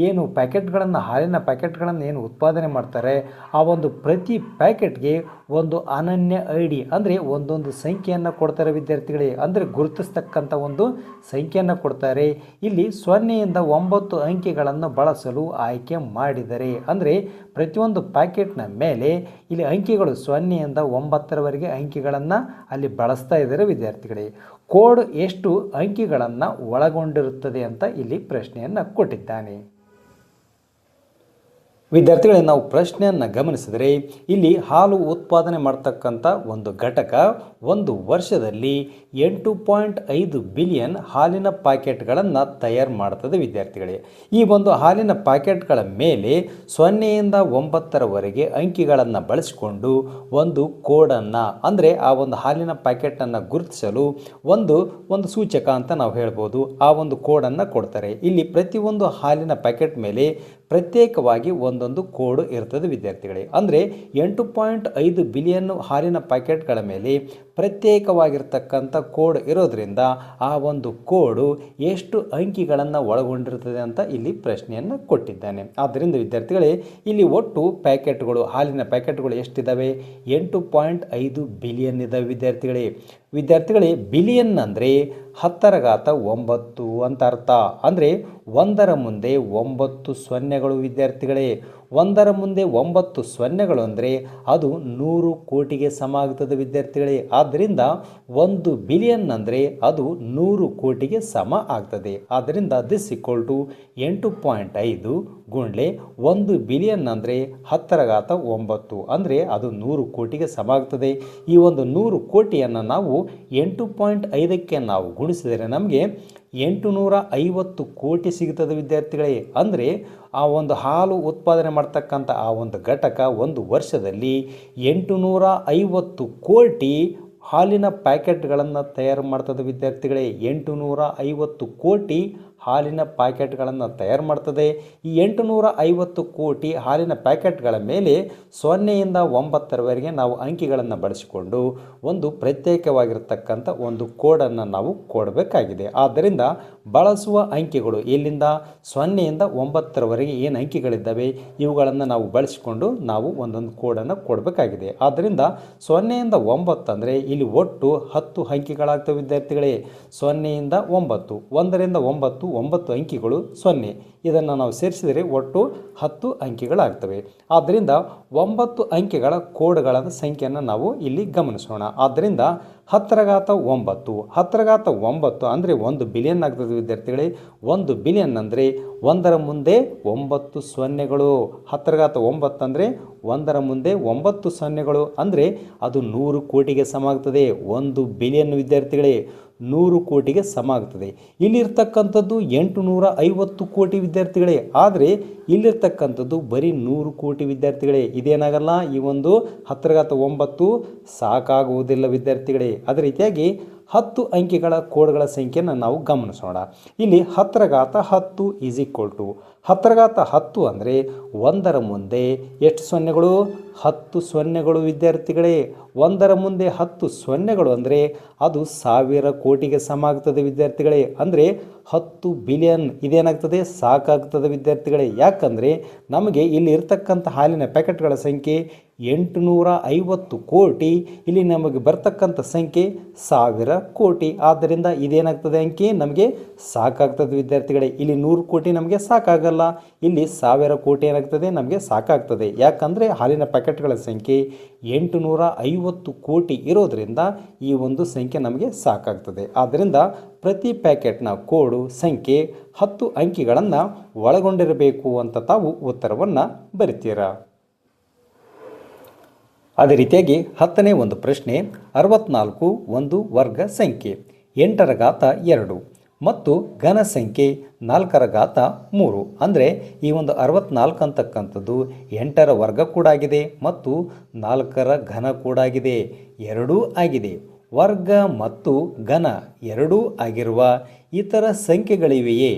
ಏನು ಪ್ಯಾಕೆಟ್ಗಳನ್ನು ಹಾಲಿನ ಪ್ಯಾಕೆಟ್ಗಳನ್ನು ಏನು ಉತ್ಪಾದನೆ ಮಾಡ್ತಾರೆ ಆ ಒಂದು ಪ್ರತಿ ಪ್ಯಾಕೆಟ್ಗೆ ಒಂದು ಅನನ್ಯ ID ಅಂದರೆ ಒಂದೊಂದು ಸಂಖ್ಯೆಯನ್ನು ಕೊಡ್ತಾರೆ ವಿದ್ಯಾರ್ಥಿಗಳೇ. ಅಂದರೆ ಗುರುತಿಸ್ತಕ್ಕಂಥ ಒಂದು ಸಂಖ್ಯೆಯನ್ನು ಕೊಡ್ತಾರೆ. ಇಲ್ಲಿ 0ಯಿಂದ 9 ಅಂಕೆಗಳನ್ನು ಬಳಸಲು ಆಯ್ಕೆ ಮಾಡಿದರೆ ಅಂದರೆ ಪ್ರತಿಯೊಂದು ಪ್ಯಾಕೆಟ್ನ ಮೇಲೆ ಇಲ್ಲಿ ಅಂಕೆಗಳು 0ಯಿಂದ 9ರವರೆಗೆ ಅಂಕೆಗಳನ್ನು ಅಲ್ಲಿ ಬಳಸ್ತಾ ಇದ್ದಾರೆ ವಿದ್ಯಾರ್ಥಿಗಳೇ. ಕೋಡ್ ಎಷ್ಟು ಅಂಕೆಗಳನ್ನು ಒಳಗೊಂಡಿರುತ್ತದೆ ಅಂತ ಇಲ್ಲಿ ಪ್ರಶ್ನೆಯನ್ನು ಕೊಟ್ಟಿದ್ದಾನೆ. ವಿದ್ಯಾರ್ಥಿಗಳೇ ನಾವು ಪ್ರಶ್ನೆಯನ್ನು ಗಮನಿಸಿದರೆ ಇಲ್ಲಿ ಹಾಲು ಉತ್ಪಾದನೆ ಮಾಡ್ತಕ್ಕಂಥ ಒಂದು ಘಟಕ ಒಂದು ವರ್ಷದಲ್ಲಿ 8.5 ಬಿಲಿಯನ್ ಹಾಲಿನ ಪ್ಯಾಕೆಟ್ಗಳನ್ನು ತಯಾರು ಮಾಡ್ತದೆ ವಿದ್ಯಾರ್ಥಿಗಳೇ. ಈ ಒಂದು ಹಾಲಿನ ಪ್ಯಾಕೆಟ್ಗಳ ಮೇಲೆ 0ಯಿಂದ 9ರವರೆಗೆ ಅಂಕಿಗಳನ್ನು ಬಳಸಿಕೊಂಡು ಒಂದು ಕೋಡನ್ನು ಅಂದರೆ ಆ ಒಂದು ಹಾಲಿನ ಪ್ಯಾಕೆಟನ್ನು ಗುರುತಿಸಲು ಒಂದು ಸೂಚಕ ಅಂತ ನಾವು ಹೇಳ್ಬೋದು. ಆ ಒಂದು ಕೋಡನ್ನು ಕೊಡ್ತಾರೆ. ಇಲ್ಲಿ ಪ್ರತಿಯೊಂದು ಹಾಲಿನ ಪ್ಯಾಕೆಟ್ ಮೇಲೆ ಪ್ರತ್ಯೇಕವಾಗಿ ಒಂದೊಂದು ಕೋಡ್ ಇರ್ತದೆ ವಿದ್ಯಾರ್ಥಿಗಳೇ. ಅಂದರೆ 8.5 ಬಿಲಿಯನ್ ಹಾಲಿನ ಪ್ಯಾಕೆಟ್ಗಳ ಮೇಲೆ ಪ್ರತ್ಯೇಕವಾಗಿರ್ತಕ್ಕಂಥ ಕೋಡ್ ಇರೋದರಿಂದ ಆ ಒಂದು ಕೋಡು ಎಷ್ಟು ಅಂಕಿಗಳನ್ನು ಒಳಗೊಂಡಿರ್ತದೆ ಅಂತ ಇಲ್ಲಿ ಪ್ರಶ್ನೆಯನ್ನು ಕೊಟ್ಟಿದ್ದಾನೆ. ಆದ್ದರಿಂದ ವಿದ್ಯಾರ್ಥಿಗಳೇ ಇಲ್ಲಿ ಒಟ್ಟು ಪ್ಯಾಕೆಟ್ಗಳು ಹಾಲಿನ ಪ್ಯಾಕೆಟ್ಗಳು ಎಷ್ಟಿದ್ದಾವೆ, 8.5 ಬಿಲಿಯನ್ ಇದ್ದಾವೆ ವಿದ್ಯಾರ್ಥಿಗಳೇ. ಬಿಲಿಯನ್ ಅಂದರೆ 10⁻9 ಅಂತ ಅರ್ಥ. ಅಂದರೆ 1ರ ಮುಂದೆ 9 ಸೊನ್ನೆಗಳು ವಿದ್ಯಾರ್ಥಿಗಳೇ. 1ರ ಮುಂದೆ 9 ಸೊನ್ನೆಗಳು ಅಂದರೆ ಅದು 100 ಕೋಟಿಗೆ ಸಮ ಆಗ್ತದೆ ವಿದ್ಯಾರ್ಥಿಗಳೇ. ಆದ್ದರಿಂದ 1 ಬಿಲಿಯನ್ ಅಂದರೆ ಅದು 100 ಕೋಟಿಗೆ ಸಮ ಆಗ್ತದೆ. ಆದ್ದರಿಂದ ದಿಸ್ ಈಕ್ವಲ್ ಟು 8.5 ಗುಂಡ್ಲೆ 1 ಬಿಲಿಯನ್ ಅಂದರೆ 10⁻9 ಅಂದರೆ ಅದು 100 ಕೋಟಿಗೆ ಸಮ ಆಗ್ತದೆ. ಈ ಒಂದು 100 ಕೋಟಿಯನ್ನು ನಾವು 8.5ಕ್ಕೆ ನಾವು ಗುಣಿಸಿದರೆ ನಮಗೆ 850 ಕೋಟಿ ಸಿಗ್ತದೆ ವಿದ್ಯಾರ್ಥಿಗಳೇ. ಅಂದರೆ ಆ ಒಂದು ಹಾಲು ಉತ್ಪಾದನೆ ಮಾಡ್ತಕ್ಕಂಥ ಆ ಒಂದು ಘಟಕ ಒಂದು ವರ್ಷದಲ್ಲಿ 850 ಕೋಟಿ ಹಾಲಿನ ಪ್ಯಾಕೆಟ್ಗಳನ್ನು ತಯಾರು ಮಾಡ್ತದೆ ವಿದ್ಯಾರ್ಥಿಗಳೇ. 850 ಕೋಟಿ ಹಾಲಿನ ಪ್ಯಾಕೆಟ್ಗಳನ್ನು ತಯಾರು ಮಾಡ್ತದೆ. ಈ 850 ಕೋಟಿ ಹಾಲಿನ ಪ್ಯಾಕೆಟ್ಗಳ ಮೇಲೆ 0ಯಿಂದ 9ರವರೆಗೆ ನಾವು ಅಂಕಿಗಳನ್ನು ಬಳಸಿಕೊಂಡು ಒಂದು ಪ್ರತ್ಯೇಕವಾಗಿರ್ತಕ್ಕಂಥ ಒಂದು ಕೋಡನ್ನು ನಾವು ಕೊಡಬೇಕಾಗಿದೆ. ಆದ್ದರಿಂದ ಬಳಸುವ ಅಂಕಿಗಳು ಇಲ್ಲಿಂದ 0ಯಿಂದ 9ರವರೆಗೆ ಏನು ಅಂಕಿಗಳಿದ್ದಾವೆ ಇವುಗಳನ್ನು ನಾವು ಬಳಸಿಕೊಂಡು ನಾವು ಒಂದೊಂದು ಕೋಡನ್ನು ಕೊಡಬೇಕಾಗಿದೆ. ಆದ್ದರಿಂದ 0ಯಿಂದ 9 ಅಂದರೆ ಇಲ್ಲಿ ಒಟ್ಟು 10 ಅಂಕಿಗಳಾಗ್ತವೆ ವಿದ್ಯಾರ್ಥಿಗಳೇ. 0ಯಿಂದ 9, 1ರಿಂದ 9 9 ಅಂಕಿಗಳು 0. ಇದನ್ನು ನಾವು ಸೇರಿಸಿದರೆ ಒಟ್ಟು 10 ಅಂಕಿಗಳಾಗ್ತವೆ. ಆದ್ದರಿಂದ 9 ಅಂಕಿಗಳ ಕೋಡ್ಗಳ ಸಂಖ್ಯೆಯನ್ನು ನಾವು ಇಲ್ಲಿ ಗಮನಿಸೋಣ. ಆದ್ದರಿಂದ 10⁻9 10⁻9 ಅಂದರೆ 1 ಬಿಲಿಯನ್ ಆಗ್ತದೆ ವಿದ್ಯಾರ್ಥಿಗಳೇ. 1 ಬಿಲಿಯನ್ ಅಂದರೆ 1ರ ಮುಂದೆ 9 ಸೊನ್ನೆಗಳು. 10⁻9 ಅಂದರೆ 1ರ ಮುಂದೆ 9 ಸೊನ್ನೆಗಳು ಅಂದರೆ ಅದು 100 ಕೋಟಿಗೆ ಸಮ ಆಗ್ತದೆ. 1 ಬಿಲಿಯನ್ ವಿದ್ಯಾರ್ಥಿಗಳೇ 100 ಕೋಟಿಗೆ ಸಮ ಆಗ್ತದೆ. ಇಲ್ಲಿರ್ತಕ್ಕಂಥದ್ದು 850 ಕೋಟಿ ವಿದ್ಯಾರ್ಥಿಗಳೇ. ಆದರೆ ಇಲ್ಲಿರ್ತಕ್ಕಂಥದ್ದು ಬರೀ 100 ಕೋಟಿ ವಿದ್ಯಾರ್ಥಿಗಳೇ. ಇದೇನಾಗಲ್ಲ, ಈ ಒಂದು 10⁻9 ಸಾಕಾಗುವುದಿಲ್ಲ ವಿದ್ಯಾರ್ಥಿಗಳೇ. ಅದೇ ರೀತಿಯಾಗಿ 10 ಅಂಕಿಗಳ ಕೋಡ್ಗಳ ಸಂಖ್ಯೆಯನ್ನು ನಾವು ಗಮನಿಸೋಣ. ಇಲ್ಲಿ 10⁻10 ಈಸ್ ಈಕ್ವಲ್ ಟು 10⁻10 ಅಂದರೆ 1ರ ಮುಂದೆ ಎಷ್ಟು ಸೊನ್ನೆಗಳು? 10 ಸೊನ್ನೆಗಳು ವಿದ್ಯಾರ್ಥಿಗಳೇ. 1ರ ಮುಂದೆ 10 ಸೊನ್ನೆಗಳು ಅಂದರೆ ಅದು 1000 ಕೋಟಿಗೆ ಸಮ ಆಗ್ತದೆ ವಿದ್ಯಾರ್ಥಿಗಳೇ. ಅಂದರೆ 10 ಬಿಲಿಯನ್ ಇದೇನಾಗ್ತದೆ? ಸಾಕಾಗ್ತದೆ ವಿದ್ಯಾರ್ಥಿಗಳೇ. ಯಾಕಂದರೆ ನಮಗೆ ಇಲ್ಲಿ ಇರ್ತಕ್ಕಂಥ ಹಾಲಿನ ಪ್ಯಾಕೆಟ್ಗಳ ಸಂಖ್ಯೆ 850 ಕೋಟಿ. ಇಲ್ಲಿ ನಮಗೆ ಬರ್ತಕ್ಕಂಥ ಸಂಖ್ಯೆ 1000 ಕೋಟಿ. ಆದ್ದರಿಂದ ಇದೇನಾಗ್ತದೆ ಅಂಕಿ ನಮಗೆ ಸಾಕಾಗ್ತದೆ ವಿದ್ಯಾರ್ಥಿಗಳೇ. ಇಲ್ಲಿ 100 ಕೋಟಿ ನಮಗೆ ಸಾಕಾಗಲ್ಲ, ಇಲ್ಲಿ 1000 ಕೋಟಿ ಏನಾಗ್ತದೆ ನಮಗೆ ಸಾಕಾಗ್ತದೆ. ಯಾಕಂದರೆ ಹಾಲಿನ ಪ್ಯಾಕೆಟ್ಗಳ ಸಂಖ್ಯೆ 850 ಕೋಟಿ ಇರೋದರಿಂದ ಈ ಒಂದು ಸಂಖ್ಯೆ ನಮಗೆ ಸಾಕಾಗ್ತದೆ. ಆದ್ದರಿಂದ ಪ್ರತಿ ಪ್ಯಾಕೆಟ್ನ ಕೋಡು ಸಂಖ್ಯೆ 10 ಅಂಕಿಗಳನ್ನು ಒಳಗೊಂಡಿರಬೇಕು ಅಂತ ತಾವು ಉತ್ತರವನ್ನು ಬರಿತೀರಾ. ಅದೇ ರೀತಿಯಾಗಿ 10ನೇ ಒಂದು ಪ್ರಶ್ನೆ, 64 ಒಂದು ವರ್ಗ ಸಂಖ್ಯೆ 8⁻2 ಮತ್ತು ಘನ ಸಂಖ್ಯೆ 4⁻3. ಅಂದರೆ ಈ ಒಂದು 64 ಅಂತಕ್ಕಂಥದ್ದು 8ರ ವರ್ಗ ಕೂಡ ಆಗಿದೆ ಮತ್ತು 4ರ ಘನ ಕೂಡ ಆಗಿದೆ, ಎರಡೂ ಆಗಿದೆ. ವರ್ಗ ಮತ್ತು ಘನ ಎರಡೂ ಆಗಿರುವ ಇತರ ಸಂಖ್ಯೆಗಳಿವೆಯೇ?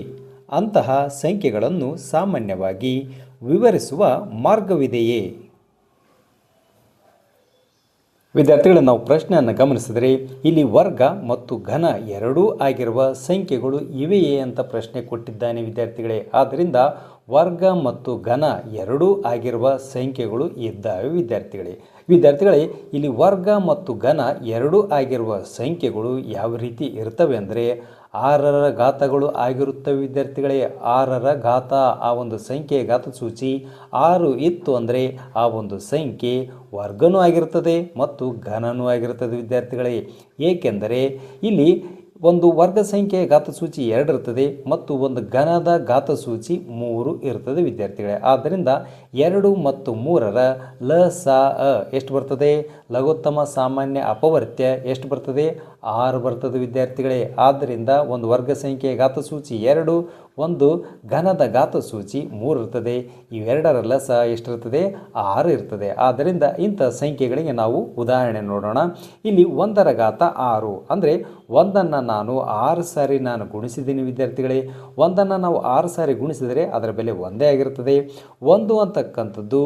ಅಂತಹ ಸಂಖ್ಯೆಗಳನ್ನು ಸಾಮಾನ್ಯವಾಗಿ ವಿವರಿಸುವ ಮಾರ್ಗವಿದೆಯೇ? ವಿದ್ಯಾರ್ಥಿಗಳು ನಾವು ಪ್ರಶ್ನೆಯನ್ನು ಗಮನಿಸಿದರೆ ಇಲ್ಲಿ ವರ್ಗ ಮತ್ತು ಘನ ಎರಡೂ ಆಗಿರುವ ಸಂಖ್ಯೆಗಳು ಇವೆಯೇ ಅಂತ ಪ್ರಶ್ನೆ ಕೊಟ್ಟಿದ್ದಾನೆ ವಿದ್ಯಾರ್ಥಿಗಳೇ. ಆದ್ದರಿಂದ ವರ್ಗ ಮತ್ತು ಘನ ಎರಡೂ ಆಗಿರುವ ಸಂಖ್ಯೆಗಳು ಇದ್ದಾವೆ ವಿದ್ಯಾರ್ಥಿಗಳೇ. ಇಲ್ಲಿ ವರ್ಗ ಮತ್ತು ಘನ ಎರಡೂ ಆಗಿರುವ ಸಂಖ್ಯೆಗಳು ಯಾವ ರೀತಿ ಇರ್ತವೆ ಅಂದರೆ 6ರ ಘಾತಗಳು ಆಗಿರುತ್ತವೆ ವಿದ್ಯಾರ್ಥಿಗಳೇ. 6ರ ಘಾತ, ಆ ಒಂದು ಸಂಖ್ಯೆಯ ಘಾತ ಸೂಚಿ 6 ಇತ್ತು ಅಂದರೆ ಆ ಒಂದು ಸಂಖ್ಯೆ ವರ್ಗನೂ ಆಗಿರ್ತದೆ ಮತ್ತು ಘನನೂ ಆಗಿರ್ತದೆ ವಿದ್ಯಾರ್ಥಿಗಳೇ. ಏಕೆಂದರೆ ಇಲ್ಲಿ ಒಂದು ವರ್ಗ ಸಂಖ್ಯೆಯ ಘಾತಸೂಚಿ 2 ಇರ್ತದೆ ಮತ್ತು ಒಂದು ಘನದ ಘಾತಸೂಚಿ 3 ಇರ್ತದೆ ವಿದ್ಯಾರ್ಥಿಗಳೇ. ಆದ್ದರಿಂದ 2 ಮತ್ತು 3ರ ಲ ಎಷ್ಟು ಬರ್ತದೆ? ಲಘುತ್ತಮ ಸಾಮಾನ್ಯ ಅಪವರ್ತ್ಯ ಎಷ್ಟು ಬರ್ತದೆ? 6 ಬರ್ತದೆ ವಿದ್ಯಾರ್ಥಿಗಳೇ. ಆದ್ದರಿಂದ ಒಂದು ವರ್ಗ ಸಂಖ್ಯೆಯ ಘಾತಸೂಚಿ 2, ಒಂದು ಘನದ ಘಾತಸೂಚಿ 3 ಇರ್ತದೆ. ಇವೆರಡರ ಲಸ ಎಷ್ಟಿರ್ತದೆ? 6 ಇರ್ತದೆ. ಆದ್ದರಿಂದ ಇಂಥ ಸಂಖ್ಯೆಗಳಿಗೆ ನಾವು ಉದಾಹರಣೆ ನೋಡೋಣ. ಇಲ್ಲಿ 1ರ ಘಾತ 6 ಅಂದರೆ 1ಅನ್ನು ನಾನು 6 ಸಾರಿ ನಾನು ಗುಣಿಸಿದ್ದೀನಿ ವಿದ್ಯಾರ್ಥಿಗಳೇ. 1ಅನ್ನು ನಾವು 6 ಸಾರಿ ಗುಣಿಸಿದರೆ ಅದರ ಬೆಲೆ ಒಂದೇ ಆಗಿರುತ್ತದೆ. 1 ಅಂತಕ್ಕಂಥದ್ದು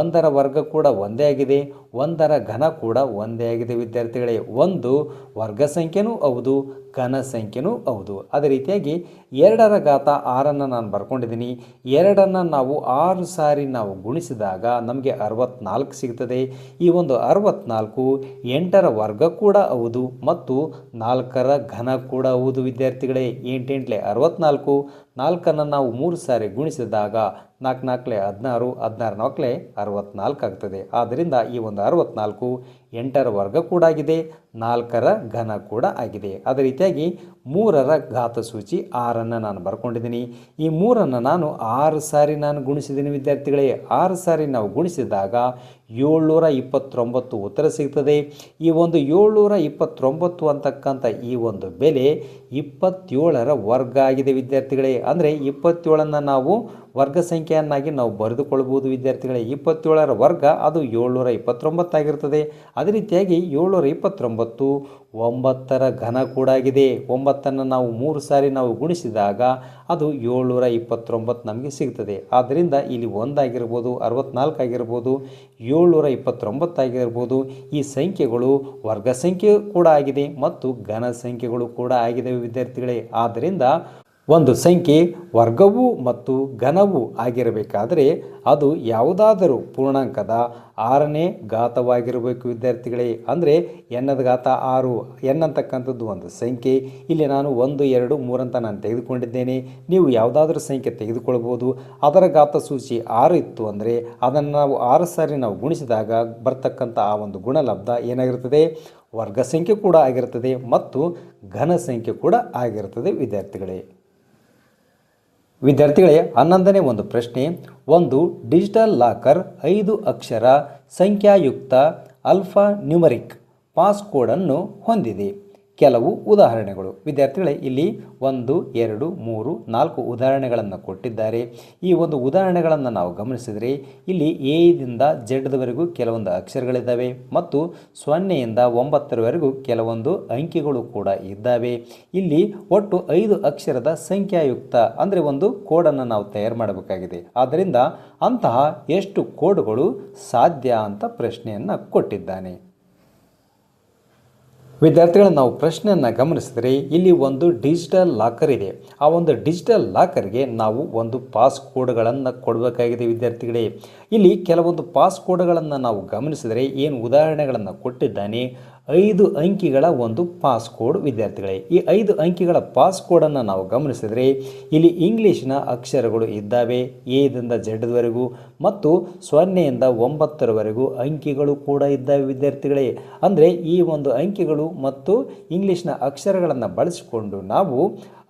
1ರ ವರ್ಗ ಕೂಡ ಒಂದೇ ಆಗಿದೆ, 1ರ ಘನ ಕೂಡ ಒಂದೇ ಆಗಿದೆ ವಿದ್ಯಾರ್ಥಿಗಳೇ. 1 ವರ್ಗ ಸಂಖ್ಯೆನೂ ಹೌದು, ಘನ ಸಂಖ್ಯೆನೂ ಹೌದು. ಅದೇ ರೀತಿಯಾಗಿ 2ರ ಘಾತ 6ಅನ್ನು ನಾನು ಬರ್ಕೊಂಡಿದ್ದೀನಿ. 2ಅನ್ನು ನಾವು 6 ಸಾರಿ ನಾವು ಗುಣಿಸಿದಾಗ ನಮಗೆ 64 ಸಿಗ್ತದೆ. ಈ ಒಂದು 64 8ರ ವರ್ಗ ಕೂಡ ಹೌದು ಮತ್ತು 4ರ ಘನ ಕೂಡ ಹೌದು ವಿದ್ಯಾರ್ಥಿಗಳೇ. 8 8 64, 4ಅನ್ನು ನಾವು 3 ಸಾರಿ ಗುಣಿಸಿದಾಗ 4 4 16, 16 4 64 ಆಗ್ತದೆ. ಆದ್ದರಿಂದ ಈ ಒಂದು 64 8ರ ವರ್ಗ ಕೂಡ ಆಗಿದೆ, 4ರ ಘನ ಕೂಡ ಆಗಿದೆ. ಅದೇ ರೀತಿ ರೀತಿಯಾಗಿ 3ರ ಘಾತಸೂಚಿ 6 ನಾನು ಬರ್ಕೊಂಡಿದ್ದೀನಿ. ಈ 3 ನಾನು 6 ಸಾರಿ ನಾನು ಗುಣಿಸಿದ್ದೀನಿ ವಿದ್ಯಾರ್ಥಿಗಳೇ. 6 ಸಾರಿ ನಾವು ಗುಣಿಸಿದಾಗ 729 ಉತ್ತರ ಸಿಗ್ತದೆ. ಈ ಒಂದು 729 ಅಂತಕ್ಕಂಥ ಈ ಒಂದು ಬೆಲೆ 27ರ ವರ್ಗ ಆಗಿದೆ ವಿದ್ಯಾರ್ಥಿಗಳೇ. ಅಂದರೆ 27ಅನ್ನು ನಾವು ವರ್ಗ ಸಂಖ್ಯೆಯನ್ನಾಗಿ ನಾವು ಬರೆದುಕೊಳ್ಬೋದು ವಿದ್ಯಾರ್ಥಿಗಳೇ. 27ರ ವರ್ಗ ಅದು 729 ಆಗಿರ್ತದೆ. ಅದೇ ರೀತಿಯಾಗಿ 729 9ರ ಘನ ಕೂಡ ಆಗಿದೆ. 9ಅನ್ನು ನಾವು 3 ಸಾರಿ ನಾವು ಗುಣಿಸಿದಾಗ ಅದು 729 ನಮಗೆ ಸಿಗ್ತದೆ. ಆದ್ದರಿಂದ ಇಲ್ಲಿ 1 ಆಗಿರ್ಬೋದು, 64 ಆಗಿರ್ಬೋದು, 729 ಆಗಿರ್ಬೋದು. ಈ ಸಂಖ್ಯೆಗಳು ವರ್ಗ ಸಂಖ್ಯೆ ಕೂಡ ಆಗಿದೆ ಮತ್ತು ಘನ ಸಂಖ್ಯೆಗಳು ಕೂಡ ಆಗಿದೆ ವಿದ್ಯಾರ್ಥಿಗಳೇ. ಆದ್ದರಿಂದ ಒಂದು ಸಂಖ್ಯೆ ವರ್ಗವೂ ಮತ್ತು ಘನವೂ ಆಗಿರಬೇಕಾದರೆ ಅದು ಯಾವುದಾದರೂ ಪೂರ್ಣಾಂಕದ 6ನೇ ಘಾತವಾಗಿರಬೇಕು ವಿದ್ಯಾರ್ಥಿಗಳೇ. ಅಂದರೆ ಎನ್ನದ ಘಾತ 6 ಎನ್ ಅಂತಕ್ಕಂಥದ್ದು ಒಂದು ಸಂಖ್ಯೆ. ಇಲ್ಲಿ ನಾನು 1 2 3 ಅಂತ ನಾನು ತೆಗೆದುಕೊಂಡಿದ್ದೇನೆ. ನೀವು ಯಾವುದಾದ್ರೂ ಸಂಖ್ಯೆ ತೆಗೆದುಕೊಳ್ಬೋದು. ಅದರ ಘಾತಸೂಚಿ 6 ಇತ್ತು ಅಂದರೆ ಅದನ್ನು ನಾವು 6 ಸಾರಿ ನಾವು ಗುಣಿಸಿದಾಗ ಬರ್ತಕ್ಕಂಥ ಆ ಒಂದು ಗುಣಲಬ್ಧ ಏನಾಗಿರ್ತದೆ, ವರ್ಗ ಸಂಖ್ಯೆ ಕೂಡ ಆಗಿರ್ತದೆ ಮತ್ತು ಘನ ಸಂಖ್ಯೆ ಕೂಡ ಆಗಿರ್ತದೆ ವಿದ್ಯಾರ್ಥಿಗಳೇ. 11ನೇ ಒಂದು ಪ್ರಶ್ನೆ. ಒಂದು ಡಿಜಿಟಲ್ ಲಾಕರ್ 5 ಅಕ್ಷರ ಸಂಖ್ಯಾಯುಕ್ತ ಆಲ್ಫಾ ನ್ಯೂಮರಿಕ್ ಪಾಸ್ಕೋಡನ್ನು ಹೊಂದಿದೆ. ಕೆಲವು ಉದಾಹರಣೆಗಳು ವಿದ್ಯಾರ್ಥಿಗಳೇ. ಇಲ್ಲಿ 1 2 3 4 ಉದಾಹರಣೆಗಳನ್ನು ಕೊಟ್ಟಿದ್ದಾರೆ. ಈ ಒಂದು ಉದಾಹರಣೆಗಳನ್ನು ನಾವು ಗಮನಿಸಿದರೆ ಇಲ್ಲಿ ಎದಿಂದ ಜೆಡ್ವರೆಗೂ ಕೆಲವೊಂದು ಅಕ್ಷರಗಳಿದ್ದಾವೆ ಮತ್ತು 0ಯಿಂದ 9ರವರೆಗೂ ಕೆಲವೊಂದು ಅಂಕಿಗಳು ಕೂಡ ಇದ್ದಾವೆ. ಇಲ್ಲಿ ಒಟ್ಟು 5 ಅಕ್ಷರದ ಸಂಖ್ಯಾಯುಕ್ತ ಅಂದರೆ ಒಂದು ಕೋಡನ್ನು ನಾವು ತಯಾರು ಮಾಡಬೇಕಾಗಿದೆ. ಆದ್ದರಿಂದ ಅಂತಹ ಎಷ್ಟು ಕೋಡ್ಗಳು ಸಾಧ್ಯ ಅಂತ ಪ್ರಶ್ನೆಯನ್ನು ಕೊಟ್ಟಿದ್ದಾನೆ. ವಿದ್ಯಾರ್ಥಿಗಳು ನಾವು ಪ್ರಶ್ನೆಯನ್ನು ಗಮನಿಸಿದರೆ ಇಲ್ಲಿ ಒಂದು ಡಿಜಿಟಲ್ ಲಾಕರ್ ಇದೆ. ಆ ಒಂದು ಡಿಜಿಟಲ್ ಲಾಕರ್ಗೆ ನಾವು ಒಂದು ಪಾಸ್ ಕೋಡ್ಗಳನ್ನು ಕೊಡಬೇಕಾಗಿದೆ ವಿದ್ಯಾರ್ಥಿಗಳೇ. ಇಲ್ಲಿ ಕೆಲವೊಂದು ಪಾಸ್ ಕೋಡ್ಗಳನ್ನು ನಾವು ಗಮನಿಸಿದರೆ ಏನು ಉದಾಹರಣೆಗಳನ್ನು ಕೊಟ್ಟಿದ್ದಾನೆ. 5 ಅಂಕಿಗಳ ಒಂದು ಪಾಸ್ ಕೋಡ್ ವಿದ್ಯಾರ್ಥಿಗಳೇ. ಈ 5 ಅಂಕಿಗಳ ಪಾಸ್ ಕೋಡನ್ನು ನಾವು ಗಮನಿಸಿದರೆ ಇಲ್ಲಿ ಇಂಗ್ಲೀಷ್ನ ಅಕ್ಷರಗಳು ಇದ್ದಾವೆ ಎದಿಂದ ಜೆಡ್ವರೆಗೂ ಮತ್ತು 0ಯಿಂದ 9ರವರೆಗೂ ಅಂಕಿಗಳು ಕೂಡ ಇದ್ದಾವೆ ವಿದ್ಯಾರ್ಥಿಗಳೇ. ಅಂದರೆ ಈ ಒಂದು ಅಂಕಿಗಳು ಮತ್ತು ಇಂಗ್ಲೀಷ್ನ ಅಕ್ಷರಗಳನ್ನು ಬಳಸಿಕೊಂಡು ನಾವು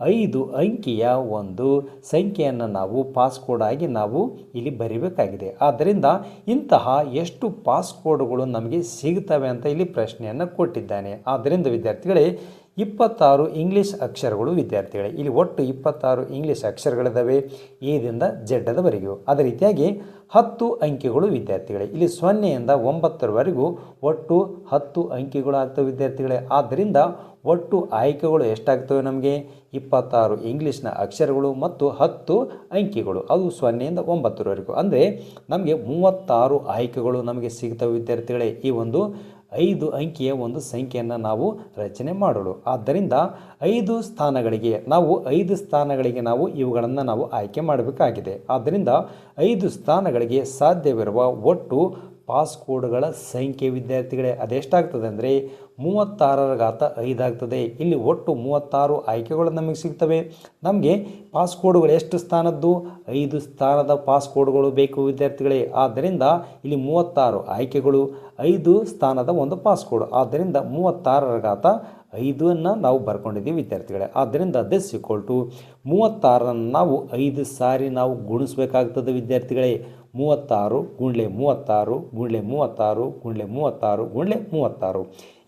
5 ಅಂಕಿಯ ಒಂದು ಸಂಖ್ಯೆಯನ್ನು ನಾವು ಪಾಸ್ಕೋಡ್ ಆಗಿ ನಾವು ಇಲ್ಲಿ ಬರೀಬೇಕಾಗಿದೆ. ಆದ್ದರಿಂದ ಇಂತಹ ಎಷ್ಟು ಪಾಸ್ಕೋಡ್ಗಳು ನಮಗೆ ಸಿಗುತ್ತವೆ ಅಂತ ಇಲ್ಲಿ ಪ್ರಶ್ನೆಯನ್ನು ಕೊಟ್ಟಿದ್ದಾನೆ. ಆದ್ದರಿಂದ ವಿದ್ಯಾರ್ಥಿಗಳೇ 26 ಇಂಗ್ಲೀಷ್ ಅಕ್ಷರಗಳು ವಿದ್ಯಾರ್ಥಿಗಳೇ. ಇಲ್ಲಿ ಒಟ್ಟು 26 ಇಂಗ್ಲೀಷ್ ಅಕ್ಷರಗಳಿದ್ದಾವೆ ಎದಿಂದ ಜೆಡ್ವರೆಗೂ. ಅದೇ ರೀತಿಯಾಗಿ 10 ಅಂಕಿಗಳು ವಿದ್ಯಾರ್ಥಿಗಳೇ. ಇಲ್ಲಿ 0ಯಿಂದ 9ರವರೆಗೂ ಒಟ್ಟು 10 ಅಂಕಿಗಳು ಆಗ್ತವೆ ವಿದ್ಯಾರ್ಥಿಗಳೇ. ಆದ್ದರಿಂದ ಒಟ್ಟು ಆಯ್ಕೆಗಳು ಎಷ್ಟಾಗ್ತವೆ ನಮಗೆ 26 ಇಂಗ್ಲೀಷ್ನ ಅಕ್ಷರಗಳು ಮತ್ತು 10 ಅಂಕಿಗಳು, ಅದು 0ಯಿಂದ 9ರವರೆಗೂ. ಅಂದರೆ ನಮಗೆ 36 ಆಯ್ಕೆಗಳು ನಮಗೆ ಸಿಗ್ತವೆ ವಿದ್ಯಾರ್ಥಿಗಳೇ ಈ ಒಂದು 5 ಅಂಕಿಯ ಒಂದು ಸಂಖ್ಯೆಯನ್ನು ನಾವು ರಚನೆ ಮಾಡಲು. ಆದ್ದರಿಂದ 5 ಸ್ಥಾನಗಳಿಗೆ ನಾವು ಇವುಗಳನ್ನು ನಾವು ಆಯ್ಕೆ ಮಾಡಬೇಕಾಗಿದೆ. ಆದ್ದರಿಂದ 5 ಸ್ಥಾನಗಳಿಗೆ ಸಾಧ್ಯವಿರುವ ಒಟ್ಟು ಪಾಸ್ಕೋಡ್ಗಳ ಸಂಖ್ಯೆ ವಿದ್ಯಾರ್ಥಿಗಳೇ ಅದೆಷ್ಟಾಗ್ತದೆ ಅಂದರೆ 36ರ ಘಾತ 5 ಆಗ್ತದೆ. ಇಲ್ಲಿ ಒಟ್ಟು 36 ಆಯ್ಕೆಗಳು ನಮಗೆ ಸಿಗ್ತವೆ. ನಮಗೆ ಪಾಸ್ಕೋಡ್ಗಳು ಎಷ್ಟು ಸ್ಥಾನದ್ದು 5 ಸ್ಥಾನದ ಪಾಸ್ಕೋಡ್ಗಳು ಬೇಕು ವಿದ್ಯಾರ್ಥಿಗಳೇ. ಆದ್ದರಿಂದ ಇಲ್ಲಿ 36 ಆಯ್ಕೆಗಳು 5 ಸ್ಥಾನದ ಒಂದು ಪಾಸ್ಕೋಡ್. ಆದ್ದರಿಂದ 36ರ ಘಾತ 5ಅನ್ನು ನಾವು ಬರ್ಕೊಂಡಿದ್ದೀವಿ ವಿದ್ಯಾರ್ಥಿಗಳೇ. ಆದ್ದರಿಂದ ದಿಸ್ ಈಕ್ವಲ್ ಟು 36ಅನ್ನು ನಾವು 5 ಸಾರಿ ನಾವು ಗುಣಿಸಬೇಕಾಗ್ತದೆ ವಿದ್ಯಾರ್ಥಿಗಳೇ. 36 ಗುಣ್ಲೆ 36 ಗುಣ್ಲೆ 36 ಗುಣ್ಲೆ 36 ಗುಣ್ಲೆ 36.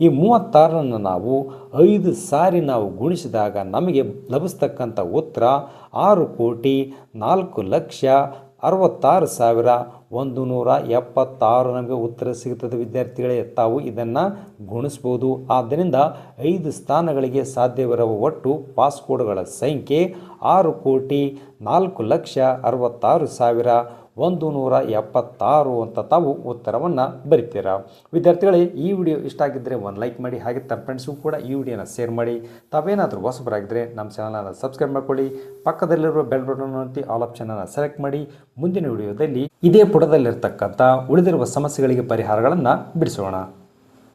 ಈ 36ಅನ್ನು ನಾವು 5 ಸಾರಿ ನಾವು ಗುಣಿಸಿದಾಗ ನಮಗೆ ಲಭಿಸ್ತಕ್ಕಂಥ ಉತ್ತರ 6,66,176 ನಮಗೆ ಉತ್ತರ ಸಿಗುತ್ತದೆ ವಿದ್ಯಾರ್ಥಿಗಳೇ. ತಾವು ಇದನ್ನು ಗುಣಿಸ್ಬೋದು. ಆದ್ದರಿಂದ 5 ಸ್ಥಾನಗಳಿಗೆ ಸಾಧ್ಯವಿರುವ ಒಟ್ಟು ಪಾಸ್ಕೋಡ್ಗಳ ಸಂಖ್ಯೆ 6,66,176 ಅಂತ ತಾವು ಉತ್ತರವನ್ನು ಬರಿತೀರಾ ವಿದ್ಯಾರ್ಥಿಗಳೇ. ಈ ವಿಡಿಯೋ ಇಷ್ಟ ಆಗಿದ್ದರೆ ಒಂದು ಲೈಕ್ ಮಾಡಿ, ಹಾಗೆ ತಮ್ಮ ಫ್ರೆಂಡ್ಸ್ಗೂ ಕೂಡ ಈ ವಿಡಿಯೋನ ಶೇರ್ ಮಾಡಿ. ತಾವೇನಾದರೂ ಹೊಸಬರಾಗಿದ್ದರೆ ನಮ್ಮ ಚಾನಲನ್ನು ಸಬ್ಸ್ಕ್ರೈಬ್ ಮಾಡ್ಕೊಳ್ಳಿ. ಪಕ್ಕದಲ್ಲಿರುವ ಬೆಲ್ ಬಟನ್ ಒತ್ತಿ ಆಲ್ ಆಪ್ಷನನ್ನು ಸೆಲೆಕ್ಟ್ ಮಾಡಿ. ಮುಂದಿನ ವಿಡಿಯೋದಲ್ಲಿ ಇದೇ ಪುಟದಲ್ಲಿರ್ತಕ್ಕಂಥ ಉಳಿದಿರುವ ಸಮಸ್ಯೆಗಳಿಗೆ ಪರಿಹಾರಗಳನ್ನು ಬಿಡಿಸೋಣ.